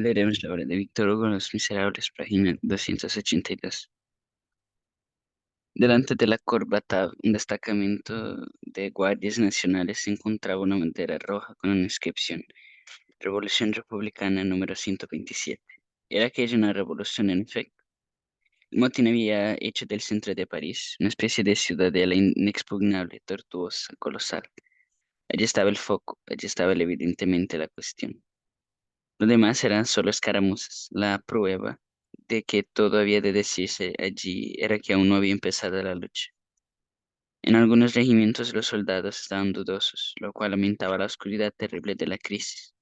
Leeremos la obra de Víctor Hugo, Los Miserables, página 282. Delante de la corbata, un destacamento de guardias nacionales se encontraba una bandera roja con una inscripción: Revolución Republicana número 127. Era aquella una revolución en efecto. El motín había hecho del centro de París una especie de ciudadela inexpugnable, tortuosa, colosal. Allí estaba el foco, allí estaba evidentemente la cuestión. Lo demás eran solo escaramuzas. La prueba de que todo había de decirse allí era que aún no había empezado la lucha. En algunos regimientos los soldados estaban dudosos, lo cual aumentaba la oscuridad terrible de la crisis.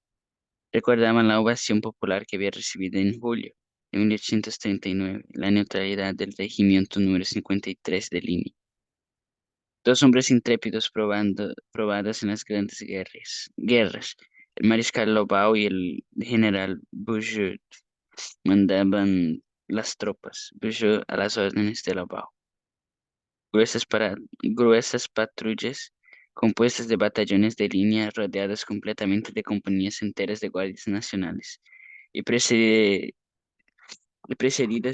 Recordaban la ovación popular que había recibido en julio de 1839, la neutralidad del regimiento número 53 de línea. Dos hombres intrépidos probados en las grandes guerras. El mariscal Lobau y el general Bugeaud mandaban las tropas, Bugeaud a las órdenes de Lobau. Gruesas patrullas compuestas de batallones de línea rodeadas completamente de compañías enteras de guardias nacionales y precedidas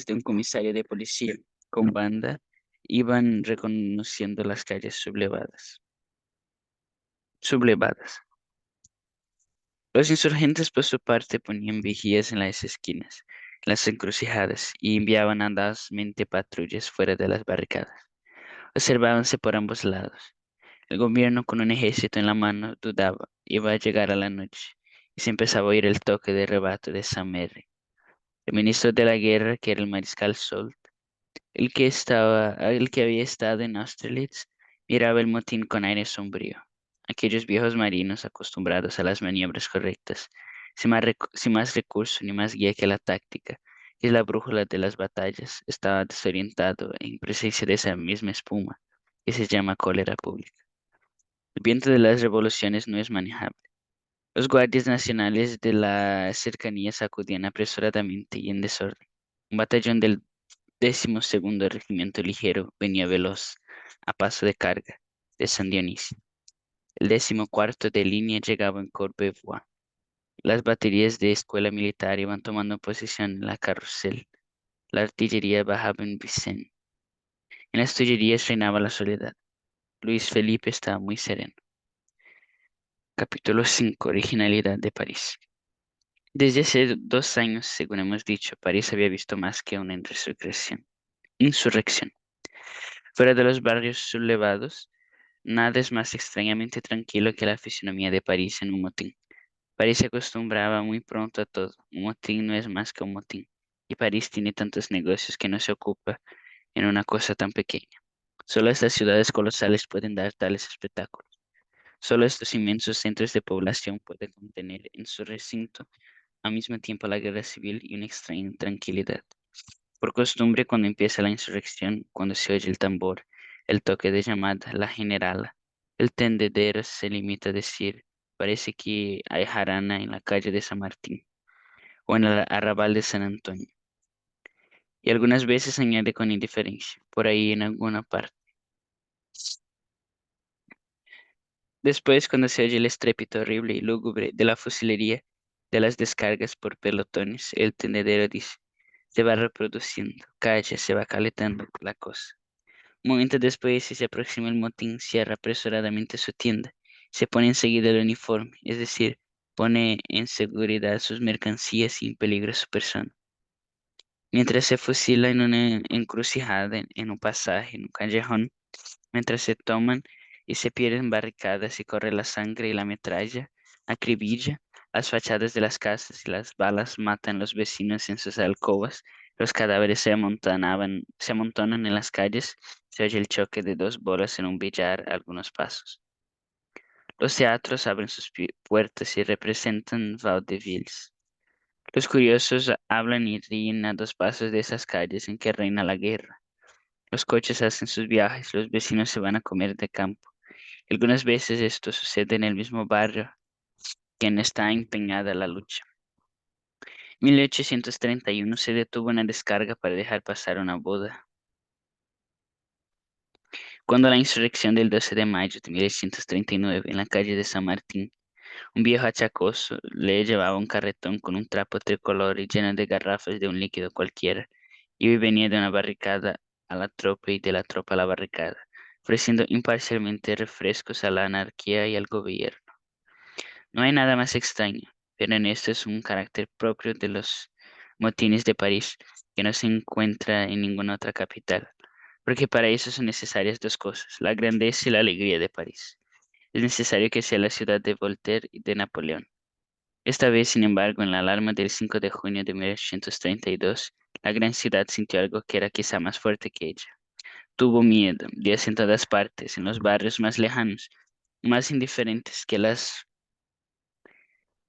de un comisario de policía con banda, iban reconociendo las calles sublevadas. Los insurgentes, por su parte, ponían vigías en las esquinas, en las encrucijadas, y enviaban audazmente patrullas fuera de las barricadas. Observábanse por ambos lados. El gobierno, con un ejército en la mano, dudaba, iba a llegar a la noche, y se empezaba a oír el toque de rebato de Samerry. El ministro de la guerra, que era el mariscal Soult, el que había estado en Austerlitz, miraba el motín con aire sombrío. Aquellos viejos marinos acostumbrados a las maniobras correctas, sin más recurso ni más guía que la táctica, que es la brújula de las batallas, estaba desorientado en presencia de esa misma espuma que se llama cólera pública. El viento de las revoluciones no es manejable. Los guardias nacionales de la cercanía sacudían apresuradamente y en desorden. Un batallón del 12º Regimiento Ligero venía veloz, a paso de carga, de San Dionisio. El 14º de línea llegaba en Courbevoie. Las baterías de escuela militar iban tomando posición en la Carrousel. La artillería bajaba en Vincennes. En las tullerías reinaba la soledad. Luis Felipe estaba muy sereno. Capítulo 5. Originalidad de París. Desde hace 2 años, según hemos dicho, París había visto más que una insurrección. Fuera de los barrios sublevados, nada es más extrañamente tranquilo que la fisonomía de París en un motín. París se acostumbraba muy pronto a todo. Un motín no es más que un motín. Y París tiene tantos negocios que no se ocupa en una cosa tan pequeña. Solo estas ciudades colosales pueden dar tales espectáculos. Solo estos inmensos centros de población pueden contener en su recinto al mismo tiempo la guerra civil y una extraña tranquilidad. Por costumbre, cuando empieza la insurrección, cuando se oye el tambor, el toque de llamada, la generala, el tendedero se limita a decir: parece que hay jarana en la calle de San Martín o en el arrabal de San Antonio. Y algunas veces añade con indiferencia: por ahí en alguna parte. Después, cuando se oye el estrépito horrible y lúgubre de la fusilería, de las descargas por pelotones, el tendedero dice: se va reproduciendo, calla, se va calentando la cosa. Un momento después, si se aproxima el motín, cierra apresuradamente su tienda, se pone enseguida el uniforme, es decir, pone en seguridad sus mercancías y en peligro su persona. Mientras se fusila en una encrucijada, en un pasaje, en un callejón, mientras se toman y se pierden barricadas y corre la sangre y la metralla, acribilla las fachadas de las casas y las balas matan los vecinos en sus alcobas, los cadáveres se amontonan en las calles, se oye el choque de dos bolas en un billar a algunos pasos. Los teatros abren sus puertas y representan vaudevilles. Los curiosos hablan y ríen a 2 pasos de esas calles en que reina la guerra. Los coches hacen sus viajes, los vecinos se van a comer de campo. Algunas veces esto sucede en el mismo barrio que no está empeñada la lucha. En 1831 se detuvo una descarga para dejar pasar una boda. Cuando la insurrección del 12 de mayo de 1839 en la calle de San Martín Un viejo achacoso le llevaba un carretón con un trapo tricolor y lleno de garrafas de un líquido cualquiera. Iba y venía de una barricada a la tropa y de la tropa a la barricada, ofreciendo imparcialmente refrescos a la anarquía y al gobierno. No hay nada más extraño, pero en esto es un carácter propio de los motines de París que no se encuentra en ninguna otra capital, porque para eso son necesarias dos cosas, la grandeza y la alegría de París. Es necesario que sea la ciudad de Voltaire y de Napoleón. Esta vez, sin embargo, en la alarma del 5 de junio de 1832, la gran ciudad sintió algo que era quizá más fuerte que ella. Tuvo miedo, días en todas partes, en los barrios más lejanos, más indiferentes, que las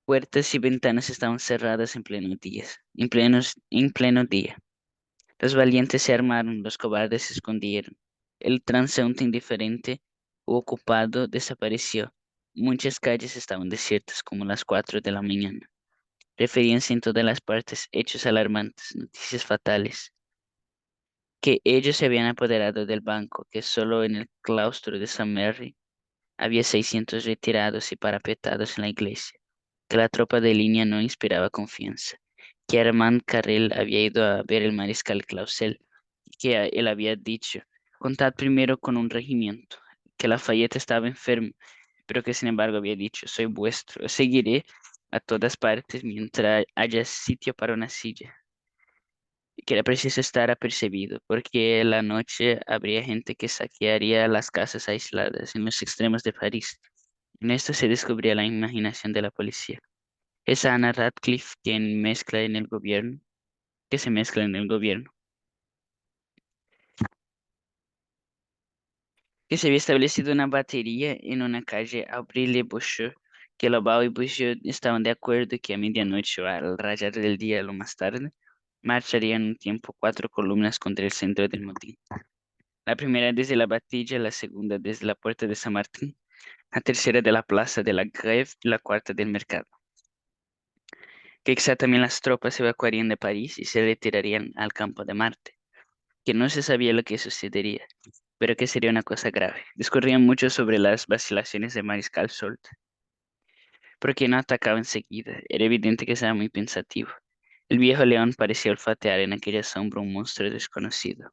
puertas y ventanas estaban cerradas en pleno día, en pleno día. Los valientes se armaron, los cobardes se escondieron. El transeúnte indiferente o ocupado desapareció. Muchas calles estaban desiertas como las 4 de la mañana. Referíanse en todas las partes hechos alarmantes, noticias fatales, que ellos se habían apoderado del banco, que solo en el claustro de San Mary había 600 retirados y parapetados en la iglesia, que la tropa de línea no inspiraba confianza, que Armand Carrel había ido a ver el mariscal Clausel, y que él había dicho, contad primero con un regimiento, que Lafayette estaba enfermo, pero que sin embargo había dicho, soy vuestro, seguiré a todas partes mientras haya sitio para una silla, y que era preciso estar apercibido, porque la noche habría gente que saquearía las casas aisladas en los extremos de París. En esto se descubría la imaginación de la policía. Esa Anna Radcliffe que se mezcla en el gobierno, que se había establecido una batería en una calle Abril y Boucher, que Lobau y Boucher estaban de acuerdo que a medianoche o al rayar del día lo más tarde, marcharían un tiempo 4 columnas contra el centro del motín. La primera desde la Batilla, la segunda desde la Puerta de San Martín, la tercera de la Plaza de la Grève y la cuarta del Mercado. Que quizá también las tropas se evacuarían de París y se retirarían al campo de Marte, que no se sabía lo que sucedería, pero que sería una cosa grave. Discurrían mucho sobre las vacilaciones de Mariscal Soult, porque no atacaba enseguida. Era evidente que estaba muy pensativo. El viejo león parecía olfatear en aquella sombra un monstruo desconocido.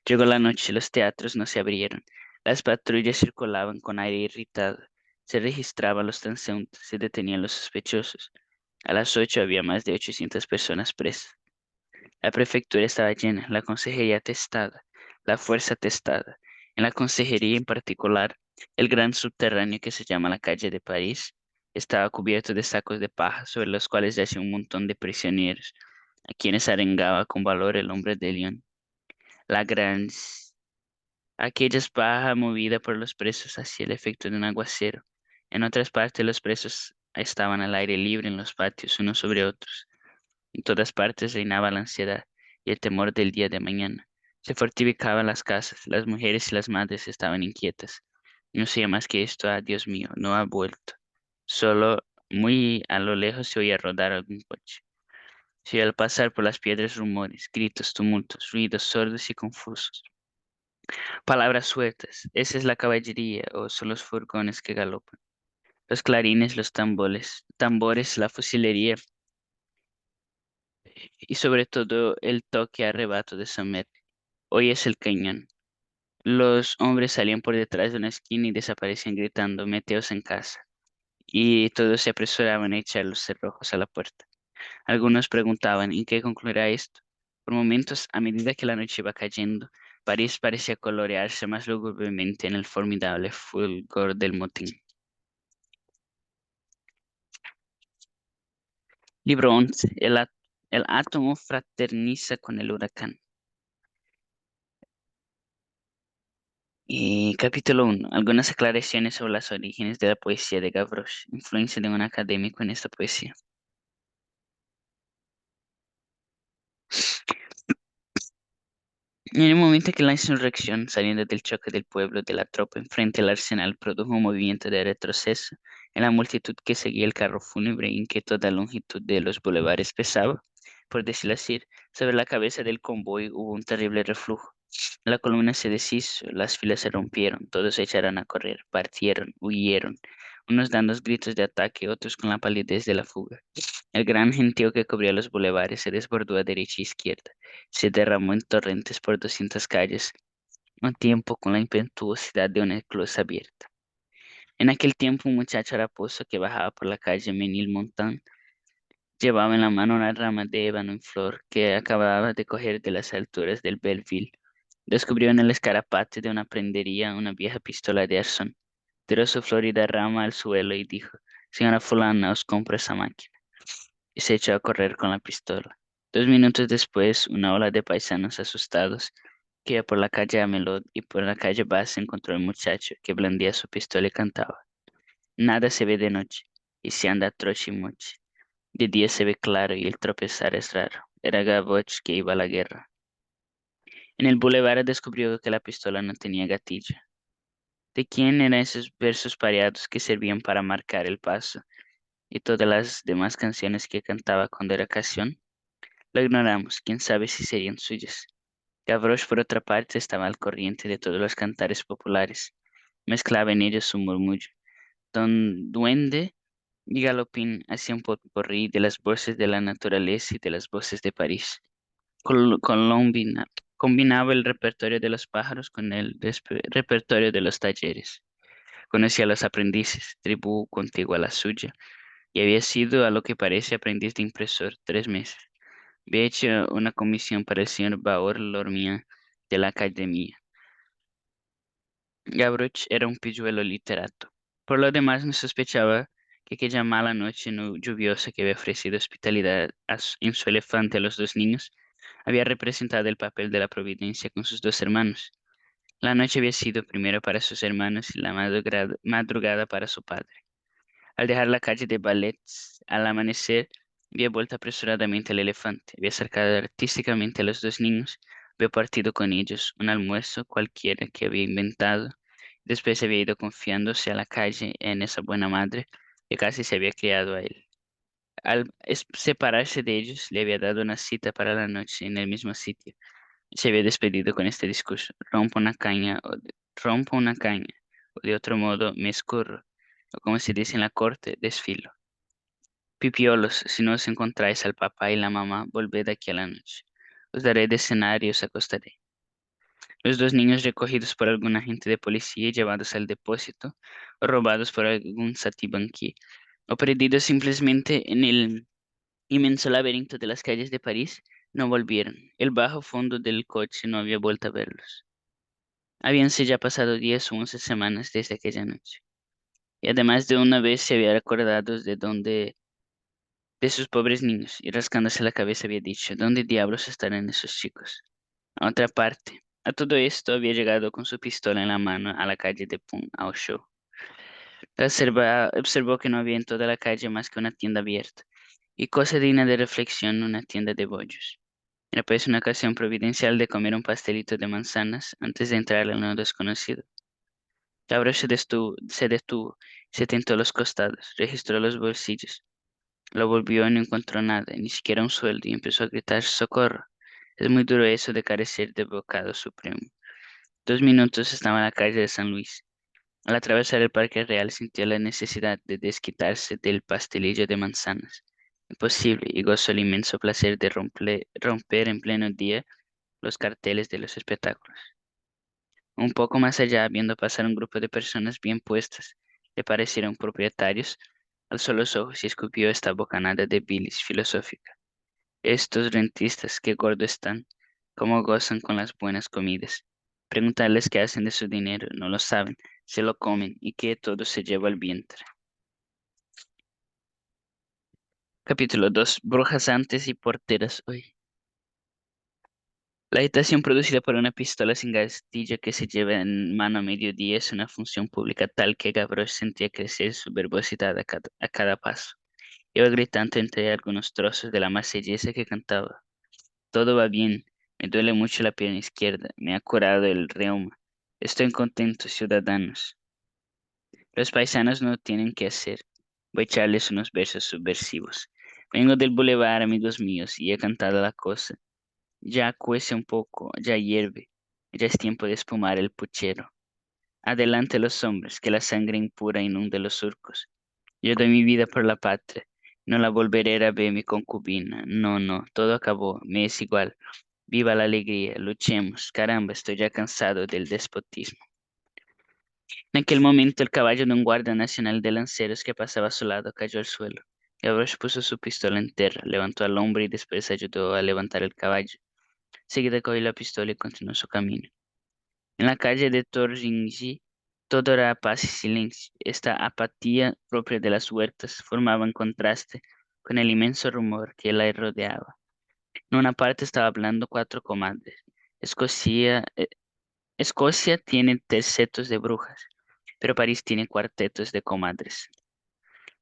Llegó la noche, los teatros no se abrieron, las patrullas circulaban con aire irritado, se registraban los transeúntes, se detenían los sospechosos. A las 8 había más de 800 personas presas. La prefectura estaba llena, la consejería atestada, la fuerza atestada. En la consejería en particular, el gran subterráneo que se llama la calle de París estaba cubierto de sacos de paja sobre los cuales yacía un montón de prisioneros, a quienes arengaba con valor el hombre de León. La gran aquella es paja movida por los presos hacía el efecto de un aguacero. En otras partes los presos estaban al aire libre en los patios unos sobre otros. En todas partes reinaba la ansiedad y el temor del día de mañana. Se fortificaban las casas, las mujeres y las madres estaban inquietas. No sé más que esto, ah, Dios mío, no ha vuelto. Solo muy a lo lejos se oía rodar algún coche. Se oía al pasar por las piedras rumores, gritos, tumultos, ruidos sordos y confusos. Palabras sueltas. Esa es la caballería o son los furgones que galopan. Los clarines, los tambores, la fusilería y sobre todo el toque a rebato de Somer. Hoy es el cañón. Los hombres salían por detrás de una esquina y desaparecían gritando, meteos en casa. Y todos se apresuraban a echar los cerrojos a la puerta. Algunos preguntaban, ¿en qué concluirá esto? Por momentos, a medida que la noche iba cayendo, París parecía colorearse más lúgubremente en el formidable fulgor del motín. Libro 11. El átomo fraterniza con el huracán. Y capítulo 1. Algunas aclaraciones sobre los orígenes de la poesía de Gavroche. Influencia de un académico en esta poesía. En el momento que la insurrección, saliendo del choque del pueblo de la tropa enfrente al arsenal, produjo un movimiento de retroceso en la multitud que seguía el carro fúnebre en que toda longitud de los bulevares pesaba, por decirlo así, sobre la cabeza del convoy hubo un terrible reflujo. La columna se deshizo, las filas se rompieron, todos se echaron a correr, partieron, huyeron, unos dando gritos de ataque, otros con la palidez de la fuga. El gran gentío que cubría los bulevares se desbordó a derecha e izquierda, se derramó en torrentes por 200 calles, un tiempo con la impetuosidad de una esclusa abierta. En aquel tiempo un muchacho haraposo que bajaba por la calle Menilmontant llevaba en la mano una rama de ébano en flor que acababa de coger de las alturas del Belleville. Descubrió en el escaparate de una prendería una vieja pistola de arzón. Tiró su florida rama al suelo y dijo: Señora fulana, os compro esa máquina. Y se echó a correr con la pistola. 2 minutos después, una ola de paisanos asustados que iba por la calle Amelot y por la calle Bass encontró al muchacho que blandía su pistola y cantaba: Nada se ve de noche, y se anda a troche y moche. De día se ve claro y el tropezar es raro. Era Gavroche que iba a la guerra. En el bulevar descubrió que la pistola no tenía gatillo. ¿De quién eran esos versos pareados que servían para marcar el paso y todas las demás canciones que cantaba cuando era ocasión? Lo ignoramos, quién sabe si serían suyas. Gavroche, por otra parte, estaba al corriente de todos los cantares populares. Mezclaba en ellos su murmullo. Don Duende y Galopín hacían potpourri de las voces de la naturaleza y de las voces de París. Colombina combinaba el repertorio de los pájaros con el repertorio de los talleres. Conocía a los aprendices, tribu contigua a la suya, y había sido, a lo que parece, aprendiz de impresor 3 meses. Había hecho una comisión para el señor Baor Lormia de la academia. Gavroche era un pilluelo literato. Por lo demás, no sospechaba que aquella mala noche lluviosa que había ofrecido hospitalidad en su elefante a los dos niños había representado el papel de la providencia con sus dos hermanos. La noche había sido primero para sus hermanos y la madrugada para su padre. Al dejar la calle de Ballets al amanecer, había vuelto apresuradamente al elefante, había acercado artísticamente a los dos niños, había partido con ellos un almuerzo cualquiera que había inventado, después había ido confiándose a la calle en esa buena madre que casi se había criado a él. Al separarse de ellos, le había dado una cita para la noche en el mismo sitio. Se había despedido con este discurso: rompo una caña, o de otro modo me escurro, o como se dice en la corte, desfilo. Pipiolos, si no os encontráis al papá y la mamá, volved aquí a la noche. Os daré de cenar y os acostaré. Los dos niños recogidos por algún agente de policía y llevados al depósito, o robados por algún satibanquí, o perdidos simplemente en el inmenso laberinto de las calles de París, no volvieron. El bajo fondo del coche no había vuelto a verlos. Habíanse ya pasado 10 o 11 semanas desde aquella noche, y además de una vez se había acordado de sus pobres niños, y rascándose la cabeza había dicho: ¿Dónde diablos estarán esos chicos? A otra parte. A todo esto había llegado con su pistola en la mano a la calle de Pont au Choix. Observó que no había en toda la calle más que una tienda abierta, y cosa digna de reflexión, una tienda de bollos. Era pues una ocasión providencial de comer un pastelito de manzanas antes de entrar al no desconocido. Gavroche se detuvo, se tentó los costados, registró los bolsillos, lo volvió y no encontró nada, ni siquiera un sueldo, y empezó a gritar: ¡Socorro! Es muy duro eso de carecer de bocado supremo. 2 minutos estaba en la calle de San Luis. Al atravesar el Parque Real sintió la necesidad de desquitarse del pastelillo de manzanas. Imposible, y gozó el inmenso placer de romper en pleno día los carteles de los espectáculos. Un poco más allá, viendo pasar un grupo de personas bien puestas, le parecieron propietarios, alzó los ojos y escupió esta bocanada de bilis filosófica. Estos rentistas, qué gordo están, cómo gozan con las buenas comidas. Preguntarles qué hacen de su dinero, no lo saben, se lo comen y que todo se lleva al vientre. Capítulo 2. Brujas antes y porteras hoy. La agitación producida por una pistola sin gatillo que se lleva en mano a mediodía es una función pública tal que Gavroche sentía crecer su verbosidad a cada paso. Iba gritando entre algunos trozos de la marsellesa que cantaba: Todo va bien, me duele mucho la pierna izquierda, me ha curado el reuma. Estoy contento, ciudadanos. Los paisanos no tienen qué hacer. Voy a echarles unos versos subversivos. Vengo del bulevar, amigos míos, y he cantado la cosa. Ya cuece un poco, ya hierve, ya es tiempo de espumar el puchero. Adelante los hombres, que la sangre impura inunde los surcos. Yo doy mi vida por la patria. No la volveré a ver mi concubina. No, no, todo acabó. Me es igual. Viva la alegría. Luchemos. Caramba, estoy ya cansado del despotismo. En aquel momento el caballo de un guardia nacional de lanceros que pasaba a su lado cayó al suelo. Gavroche puso su pistola en tierra, levantó al hombre y después ayudó a levantar el caballo. Seguida cogió la pistola y continuó su camino. En la calle de Torringy todo era paz y silencio. Esta apatía propia de las huertas formaba un contraste con el inmenso rumor que la rodeaba. En una parte estaba hablando cuatro comadres. Escocia, Escocia tiene tercetos de brujas, pero París tiene cuartetos de comadres.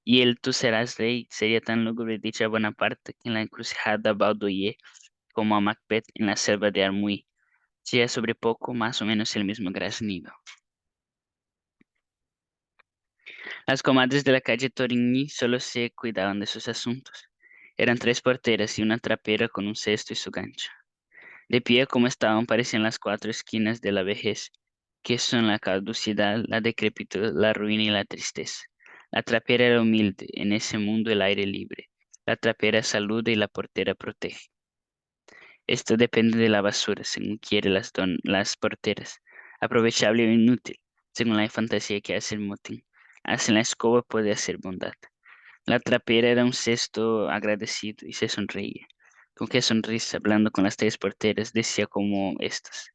Y el tú serás rey sería tan lúgubre dicha Bonaparte que en la encrucijada Baudoyer como a Macbeth en la selva de Armuy, sería sobre poco más o menos el mismo graznido. Las comadres de la calle Torigny solo se cuidaban de sus asuntos. Eran tres porteras y una trapera con un cesto y su gancho. De pie como estaban parecían las cuatro esquinas de la vejez, que son la caducidad, la decrepitud, la ruina y la tristeza. La trapera era humilde, en ese mundo el aire libre. La trapera saluda y la portera protege. Esto depende de la basura, según quiere las porteras. Aprovechable o inútil, según la fantasía que hace el motín. Hacen la escoba puede hacer bondad. La trapera era un cesto agradecido y se sonreía. Con qué sonrisa, hablando con las tres porteras, decía como estas.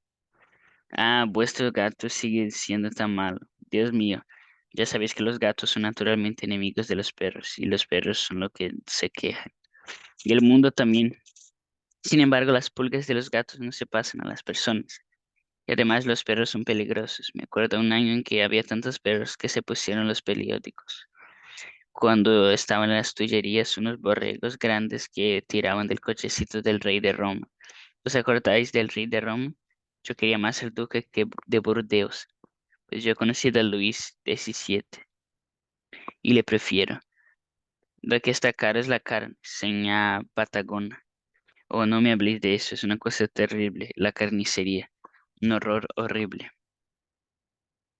Ah, vuestro gato sigue siendo tan malo. Dios mío, ya sabéis que los gatos son naturalmente enemigos de los perros y los perros son los que se quejan. Y el mundo también. Sin embargo, las pulgas de los gatos no se pasan a las personas. Y además los perros son peligrosos. Me acuerdo un año en que había tantos perros que se pusieron los periódicos. Cuando estaban en las tullerías unos borregos grandes que tiraban del cochecito del rey de Roma. ¿Os acordáis del rey de Roma? Yo quería más el duque que de Burdeos, pues yo he conocido a Luis XVII y le prefiero. Lo que está caro es la carne, seña Patagona. Oh, no me habléis de eso, es una cosa terrible, la carnicería, un horror horrible.